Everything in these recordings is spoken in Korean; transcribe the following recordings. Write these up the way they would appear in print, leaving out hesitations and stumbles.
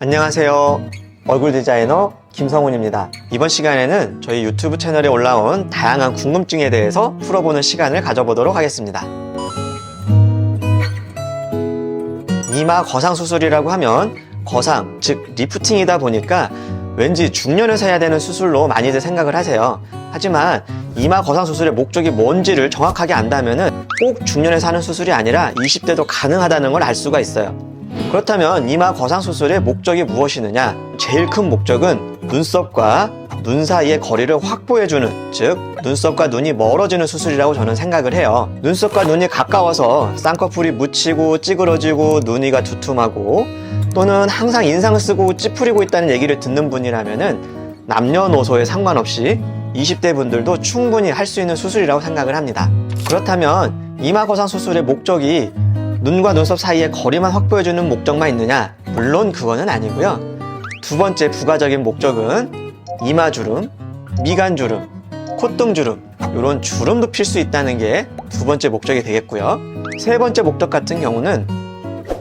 안녕하세요. 얼굴 디자이너 김성훈입니다. 이번 시간에는 저희 유튜브 채널에 올라온 다양한 궁금증에 대해서 풀어보는 시간을 가져보도록 하겠습니다. 이마 거상 수술이라고 하면 거상, 즉 리프팅이다 보니까 왠지 중년에서 해야 되는 수술로 많이들 생각을 하세요. 하지만 이마 거상 수술의 목적이 뭔지를 정확하게 안다면 꼭 중년에서 하는 수술이 아니라 20대도 가능하다는 걸 알 수가 있어요. 그렇다면 이마 거상 수술의 목적이 무엇이느냐? 제일 큰 목적은 눈썹과 눈 사이의 거리를 확보해주는, 즉 눈썹과 눈이 멀어지는 수술이라고 저는 생각을 해요. 눈썹과 눈이 가까워서 쌍꺼풀이 묻히고 찌그러지고 눈이가 두툼하고 또는 항상 인상을 쓰고 찌푸리고 있다는 얘기를 듣는 분이라면 남녀노소에 상관없이 20대 분들도 충분히 할 수 있는 수술이라고 생각을 합니다. 그렇다면 이마 거상 수술의 목적이 눈과 눈썹 사이의 거리만 확보해주는 목적만 있느냐? 물론 그거는 아니고요. 두 번째 부가적인 목적은 이마주름, 미간주름, 콧등주름 이런 주름도 필 수 있다는 게 두 번째 목적이 되겠고요. 세 번째 목적 같은 경우는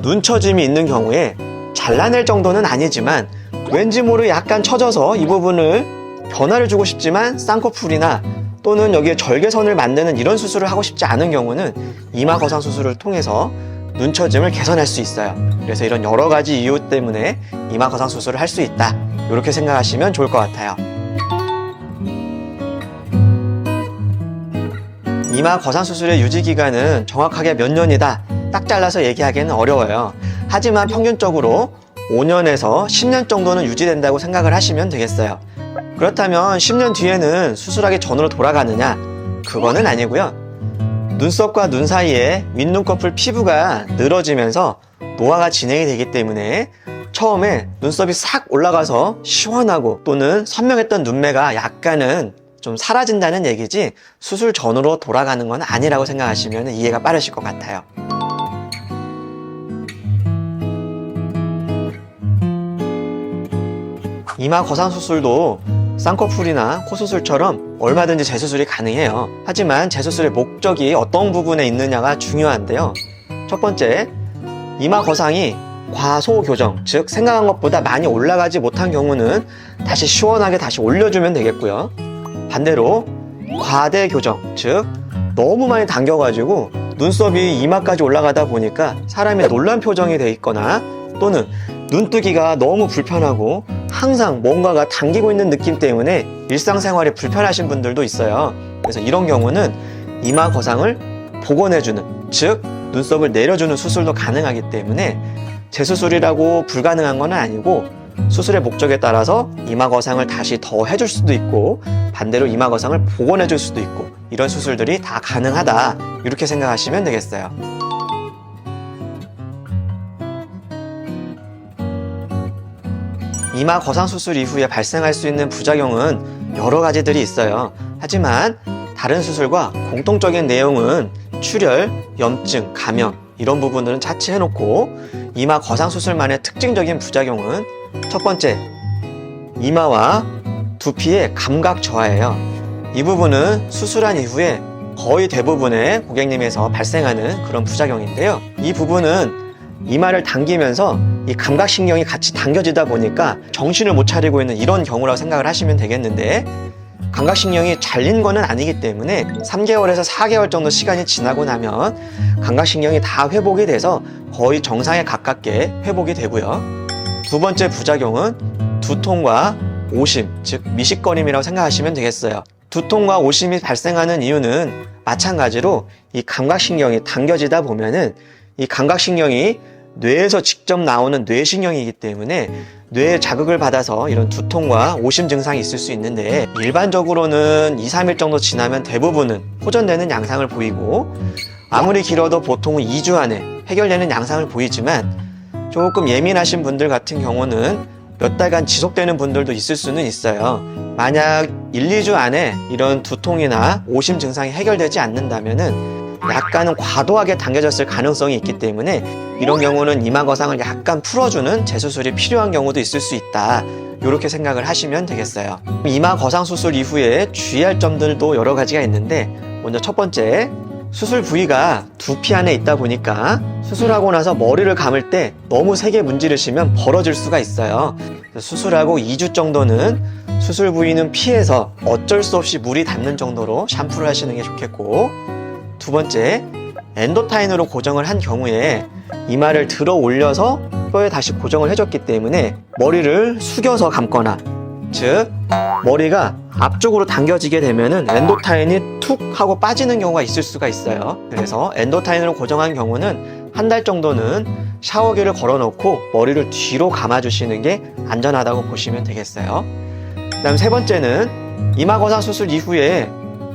눈처짐이 있는 경우에 잘라낼 정도는 아니지만 왠지 모르게 약간 처져서 이 부분을 변화를 주고 싶지만 쌍꺼풀이나 또는 여기에 절개선을 만드는 이런 수술을 하고 싶지 않은 경우는 이마 거상 수술을 통해서 눈처짐을 개선할 수 있어요. 그래서 이런 여러 가지 이유 때문에 이마 거상 수술을 할 수 있다, 이렇게 생각하시면 좋을 것 같아요. 이마 거상 수술의 유지 기간은 정확하게 몇 년이다 딱 잘라서 얘기하기는 어려워요. 하지만 평균적으로 5년에서 10년 정도는 유지된다고 생각을 하시면 되겠어요. 그렇다면 10년 뒤에는 수술하기 전으로 돌아가느냐? 그거는 아니고요. 눈썹과 눈 사이에 윗눈꺼풀 피부가 늘어지면서 노화가 진행이 되기 때문에 처음에 눈썹이 싹 올라가서 시원하고 또는 선명했던 눈매가 약간은 좀 사라진다는 얘기지 수술 전으로 돌아가는 건 아니라고 생각하시면 이해가 빠르실 것 같아요. 이마 거상 수술도 쌍꺼풀이나 코 수술처럼 얼마든지 재수술이 가능해요. 하지만 재수술의 목적이 어떤 부분에 있느냐가 중요한데요. 첫 번째, 이마 거상이 과소교정, 즉 생각한 것보다 많이 올라가지 못한 경우는 다시 시원하게 다시 올려주면 되겠고요. 반대로 과대교정, 즉 너무 많이 당겨가지고 눈썹이 이마까지 올라가다 보니까 사람이 놀란 표정이 돼 있거나 또는 눈뜨기가 너무 불편하고 항상 뭔가가 당기고 있는 느낌 때문에 일상생활이 불편하신 분들도 있어요. 그래서 이런 경우는 이마 거상을 복원해주는, 즉 눈썹을 내려주는 수술도 가능하기 때문에 재수술이라고 불가능한 건 아니고 수술의 목적에 따라서 이마 거상을 다시 더 해줄 수도 있고 반대로 이마 거상을 복원해줄 수도 있고 이런 수술들이 다 가능하다, 이렇게 생각하시면 되겠어요. 이마 거상 수술 이후에 발생할 수 있는 부작용은 여러 가지들이 있어요. 하지만 다른 수술과 공통적인 내용은 출혈, 염증, 감염 이런 부분들은 차치해놓고 이마 거상 수술만의 특징적인 부작용은 첫 번째, 이마와 두피의 감각 저하예요. 이 부분은 수술한 이후에 거의 대부분의 고객님에서 발생하는 그런 부작용인데요. 이 부분은 이마를 당기면서 이 감각신경이 같이 당겨지다 보니까 정신을 못 차리고 있는 이런 경우라고 생각을 하시면 되겠는데, 감각신경이 잘린 거는 아니기 때문에 3개월에서 4개월 정도 시간이 지나고 나면 감각신경이 다 회복이 돼서 거의 정상에 가깝게 회복이 되고요. 두 번째 부작용은 두통과 오심, 즉 미식거림이라고 생각하시면 되겠어요. 두통과 오심이 발생하는 이유는 마찬가지로 이 감각신경이 당겨지다 보면은 이 감각신경이 뇌에서 직접 나오는 뇌신경이기 때문에 뇌에 자극을 받아서 이런 두통과 오심 증상이 있을 수 있는데, 일반적으로는 2, 3일 정도 지나면 대부분은 호전되는 양상을 보이고 아무리 길어도 보통은 2주 안에 해결되는 양상을 보이지만 조금 예민하신 분들 같은 경우는 몇 달간 지속되는 분들도 있을 수는 있어요. 만약 1, 2주 안에 이런 두통이나 오심 증상이 해결되지 않는다면은 약간은 과도하게 당겨졌을 가능성이 있기 때문에 이런 경우는 이마 거상을 약간 풀어주는 재수술이 필요한 경우도 있을 수 있다, 이렇게 생각을 하시면 되겠어요. 이마 거상 수술 이후에 주의할 점들도 여러 가지가 있는데, 먼저 첫 번째, 수술 부위가 두피 안에 있다 보니까 수술하고 나서 머리를 감을 때 너무 세게 문지르시면 벌어질 수가 있어요. 수술하고 2주 정도는 수술 부위는 피해서 어쩔 수 없이 물이 닿는 정도로 샴푸를 하시는 게 좋겠고, 두 번째, 엔도타인으로 고정을 한 경우에 이마를 들어 올려서 뼈에 다시 고정을 해줬기 때문에 머리를 숙여서 감거나, 즉 머리가 앞쪽으로 당겨지게 되면은 엔도타인이 툭 하고 빠지는 경우가 있을 수가 있어요. 그래서 엔도타인으로 고정한 경우는 한 달 정도는 샤워기를 걸어 놓고 머리를 뒤로 감아 주시는 게 안전하다고 보시면 되겠어요. 그다음 세 번째는 이마 거상 수술 이후에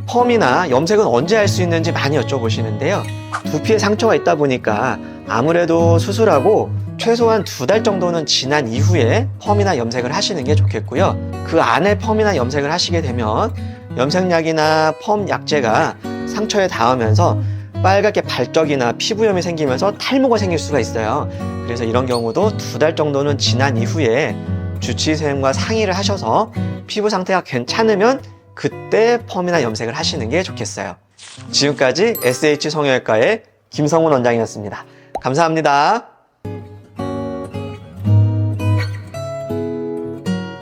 펌이나 염색은 언제 할 수 있는지 많이 여쭤보시는데요. 두피에 상처가 있다 보니까 아무래도 수술하고 최소한 2달 정도는 지난 이후에 펌이나 염색을 하시는 게 좋겠고요. 그 안에 펌이나 염색을 하시게 되면 염색약이나 펌 약제가 상처에 닿으면서 빨갛게 발적이나 피부염이 생기면서 탈모가 생길 수가 있어요. 그래서 이런 경우도 2달 정도는 지난 이후에 주치의선생님과 상의를 하셔서 피부 상태가 괜찮으면 그때 펌이나 염색을 하시는 게 좋겠어요. 지금까지 SH 성형외과의 김성훈 원장이었습니다. 감사합니다.